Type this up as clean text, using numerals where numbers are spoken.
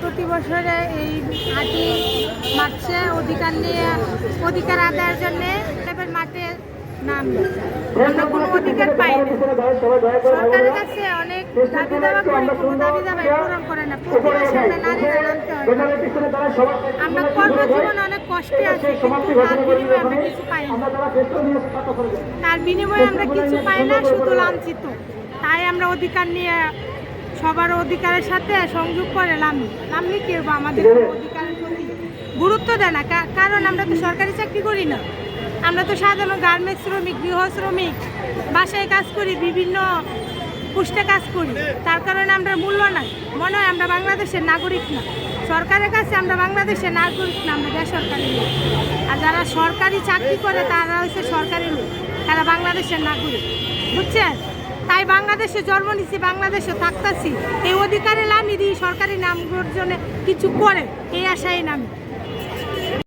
প্রতি বছরে এই 8ই মার্চে অধিকার আদায়ের জন্য মাঠে নামবে। আমরা কোনো অধিকার পাই না, সরকারের কাছে অনেক দাবি দাবা করি, কোনো দাবি দাবা পূরণ করে না। প্রতি বছর আমরা নারীরা নামতে হয়। আমরা কর্মজীবন অনেক কষ্টে আছি, কিন্তু তার বিনিময়ে আমরা কিছু পাই না। তার বিনিময়ে আমরা কিছু পাই না, শুধু লাঞ্ছিত। তাই আমরা অধিকার নিয়ে সবার অধিকারের সাথে সংযোগ করে নামলে কেউ আমাদের অধিকারের প্রতি গুরুত্ব দেয় না। কারণ আমরা তো সরকারি চাকরি করি না, আমরা তো সাধারণ গার্মেন্টস শ্রমিক, গৃহ শ্রমিক, বাসায় কাজ করি, বিভিন্ন পুষ্টে কাজ করি। তার কারণে আমরা মূল্য নাই, মনে হয় আমরা বাংলাদেশের নাগরিক না। সরকারের কাছে আমরা বাংলাদেশের নাগরিক না, আমরা বেসরকারি লোক। আর যারা সরকারি চাকরি করে তারা হচ্ছে সরকারি লোক, তারা বাংলাদেশের নাগরিক, বুঝছেন? তাই বাংলাদেশে জন্ম নিচ্ছি, বাংলাদেশে থাকতেছি, এই অধিকারে নামি দিই সরকারি নাম অর্জনে কিছু করে, এই আশায় নামি।